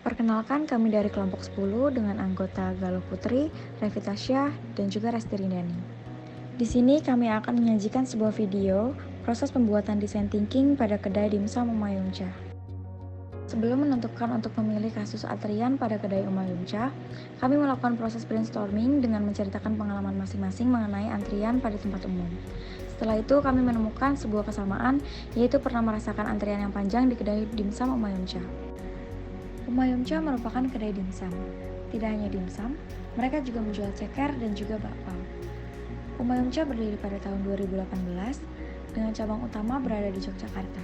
Perkenalkan, kami dari kelompok 10 dengan anggota Galuh Putri, Revita Syah, dan juga Resti Rindani. Di sini kami akan menyajikan sebuah video proses pembuatan desain thinking pada kedai dimsum Umayumcha. Sebelum menentukan untuk memilih kasus antrian pada kedai Umayumcha, kami melakukan proses brainstorming dengan menceritakan pengalaman masing-masing mengenai antrian pada tempat umum. Setelah itu kami menemukan sebuah kesamaan, yaitu pernah merasakan antrian yang panjang di kedai dimsum Umayumcha. Umayumcha merupakan kedai dimsum. Tidak hanya dimsum, mereka juga menjual ceker dan juga bakpao. Umayumcha berdiri pada tahun 2018 dengan cabang utama berada di Yogyakarta.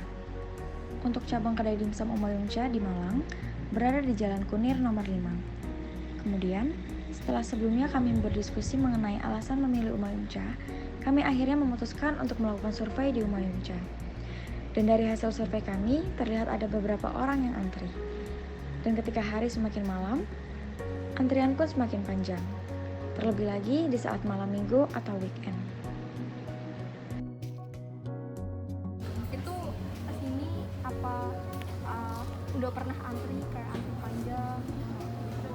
Untuk cabang kedai dimsum Umayumcha di Malang berada di Jalan Kunir nomor 5. Kemudian, setelah sebelumnya kami berdiskusi mengenai alasan memilih Umayumcha, kami akhirnya memutuskan untuk melakukan survei di Umayumcha. Dan dari hasil survei kami, terlihat ada beberapa orang yang antri. Dan ketika hari semakin malam, antrian pun semakin panjang. Terlebih lagi di saat malam minggu atau weekend. Itu kesini apa udah pernah antri kayak antri panjang gitu.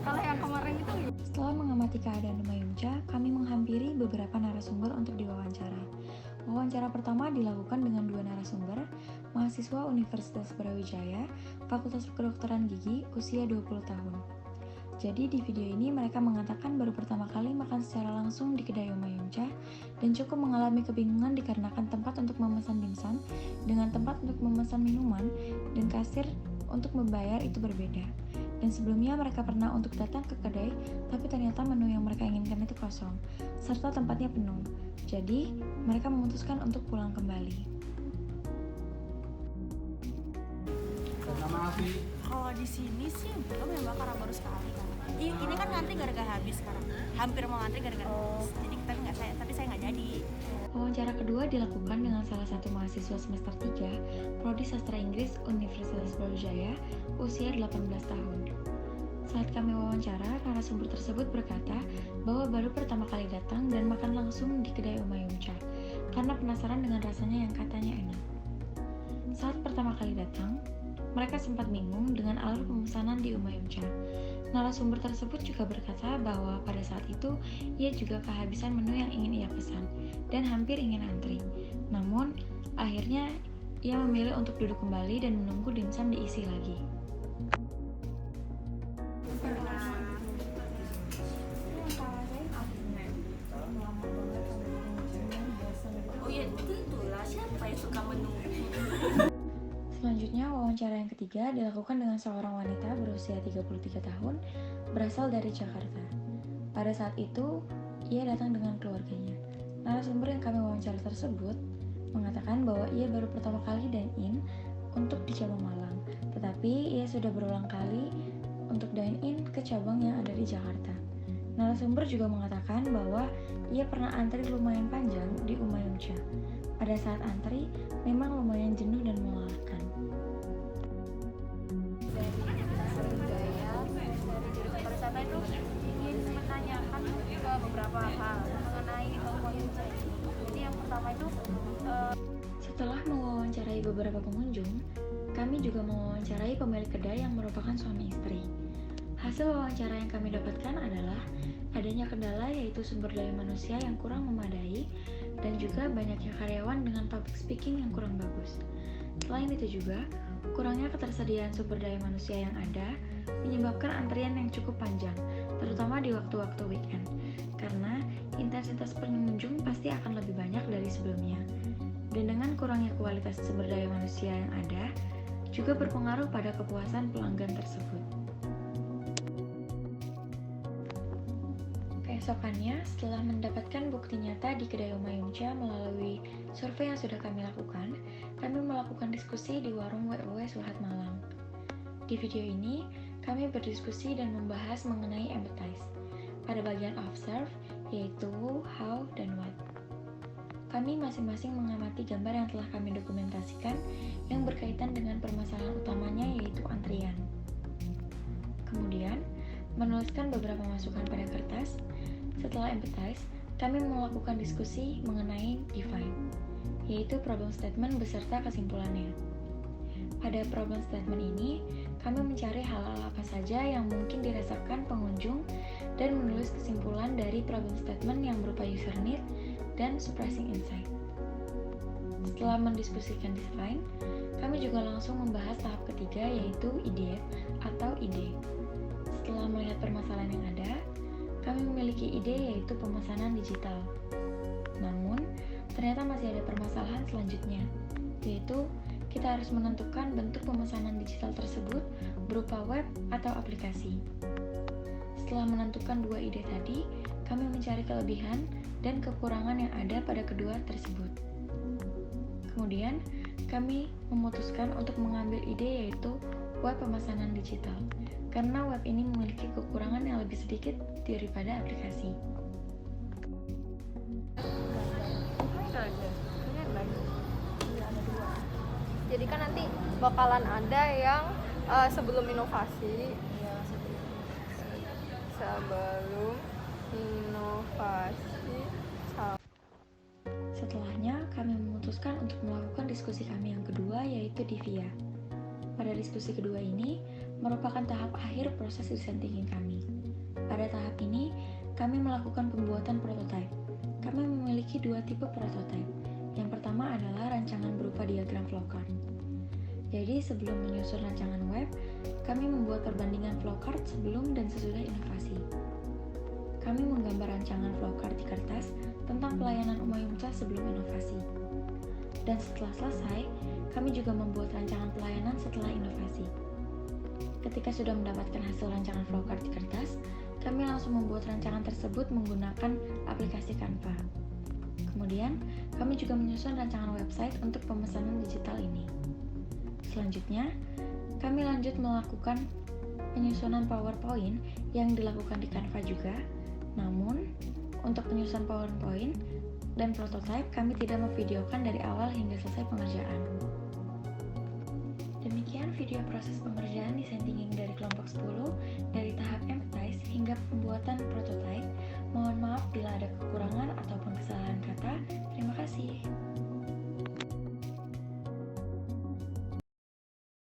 Kalau yang kemarin itu Setelah mengamati keadaan Umayumcha, kami menghampiri beberapa narasumber untuk diwawancara. Wawancara pertama dilakukan dengan 2 narasumber, mahasiswa Universitas Brawijaya, Fakultas Kedokteran Gigi, usia 20 tahun. Jadi di video ini mereka mengatakan baru pertama kali makan secara langsung di kedai Umayumcha dan cukup mengalami kebingungan dikarenakan tempat untuk memesan dimsum dengan tempat untuk memesan minuman dan kasir untuk membayar itu berbeda. Dan sebelumnya mereka pernah untuk datang ke kedai, tapi ternyata menu yang mereka inginkan itu kosong, serta tempatnya penuh. Jadi, mereka memutuskan untuk pulang kembali. Kalau di sini sih belum ya Mbak, karena baru sekali kan. Ini kan ngantri gara-gara habis sekarang. Hampir mau ngantri gara-gara habis. Jadi tapi saya nggak jadi. Wawancara kedua dilakukan dengan salah satu mahasiswa semester 3, Prodi Sastra Inggris Universitas Brawijaya, usia 18 tahun. Saat kami wawancara, narasumber tersebut berkata bahwa baru pertama kali datang dan makan langsung di kedai Umayumcha karena penasaran dengan rasanya yang katanya enak. Saat pertama kali datang, mereka sempat bingung dengan alur pemesanan di Umayumcha. Narasumber tersebut juga berkata bahwa pada saat itu ia juga kehabisan menu yang ingin ia pesan dan hampir ingin antri. Namun, akhirnya ia memilih untuk duduk kembali dan menunggu dimsum diisi lagi. Oh iya, tentulah siapa yang suka menunggu. Selanjutnya, wawancara yang ketiga dilakukan dengan seorang wanita berusia 33 tahun berasal dari Jakarta. Pada saat itu, ia datang dengan keluarganya. Narasumber yang kami wawancara tersebut mengatakan bahwa ia baru pertama kali dine-in untuk di cabang Malang, tetapi ia sudah berulang kali untuk dine-in ke cabang yang ada di Jakarta. Narasumber juga mengatakan bahwa ia pernah antri lumayan panjang di Umayumcha. Pada saat antri, memang lumayan jenuh dan melelahkan. pariwisata itu ingin menanyakan ke beberapa hal mengenai Umayumcha ini. Jadi yang pertama itu Setelah mewawancarai beberapa pengunjung, kami juga mewawancarai pemilik kedai yang merupakan suami istri. Hasil wawancara yang kami dapatkan adalah adanya kendala yaitu sumber daya manusia yang kurang memadai dan juga banyaknya karyawan dengan public speaking yang kurang bagus. Selain itu juga, kurangnya ketersediaan sumber daya manusia yang ada menyebabkan antrian yang cukup panjang, terutama di waktu-waktu weekend, karena intensitas pengunjung pasti akan lebih banyak dari sebelumnya. Dan dengan kurangnya kualitas sumber daya manusia yang ada, juga berpengaruh pada kepuasan pelanggan tersebut. Keesokannya, setelah mendapatkan bukti nyata di kedai Umayumcha melalui survei yang sudah kami lakukan, kami melakukan diskusi di warung WW Suhat Malang. Di video ini, kami berdiskusi dan membahas mengenai empathize pada bagian observe, yaitu who, how, dan what. Kami masing-masing mengamati gambar yang telah kami dokumentasikan yang berkaitan dengan permasalahan utamanya, yaitu antrian. Kemudian, menuliskan beberapa masukan pada kertas. Setelah empathize, kami melakukan diskusi mengenai define, yaitu problem statement beserta kesimpulannya. Pada problem statement ini, kami mencari hal-hal apa saja yang mungkin dirasakan pengunjung dan menulis kesimpulan dari problem statement yang berupa user need dan surprising insight. Setelah mendiskusikan desain, kami juga langsung membahas tahap ketiga yaitu ide atau ide. Setelah melihat permasalahan yang ada, kami memiliki ide yaitu pemesanan digital. Namun, ternyata masih ada permasalahan selanjutnya, yaitu kita harus menentukan bentuk pemesanan digital tersebut berupa web atau aplikasi. Setelah menentukan dua ide tadi, kami mencari kelebihan dan kekurangan yang ada pada kedua tersebut. Kemudian, kami memutuskan untuk mengambil ide yaitu web pemesanan digital, karena web ini memiliki kekurangan yang lebih sedikit daripada aplikasi. Jadi kan nanti bakalan ada yang sebelum inovasi. Sebelum inovasi. Setelahnya, kami memutuskan untuk melakukan diskusi kami yang kedua yaitu di VIA. Pada diskusi kedua ini, merupakan tahap akhir proses design thinking kami. Pada tahap ini, kami melakukan pembuatan prototipe. Kami memiliki dua tipe prototipe. Yang pertama adalah rancangan berupa diagram flowchart. Jadi sebelum menyusun rancangan web, kami membuat perbandingan flowchart sebelum dan sesudah inovasi. Kami menggambar rancangan flowchart di kertas tentang pelayanan umum sebelum inovasi. Dan setelah selesai, kami juga membuat rancangan pelayanan setelah inovasi. Ketika sudah mendapatkan hasil rancangan flowchart di kertas, kami langsung membuat rancangan tersebut menggunakan aplikasi Canva. Kemudian, kami juga menyusun rancangan website untuk pemesanan digital ini. Selanjutnya, kami lanjut melakukan penyusunan PowerPoint yang dilakukan di Canva juga. Namun, untuk penyusunan PowerPoint dan prototipe, kami tidak memvideokan dari awal hingga selesai pengerjaan. Demikian video proses pengerjaan desain thinking dari kelompok 10 dari tahap empathize hingga pembuatan prototipe. Mohon maaf bila ada kekurangan ataupun kesalahan kata. Terima kasih.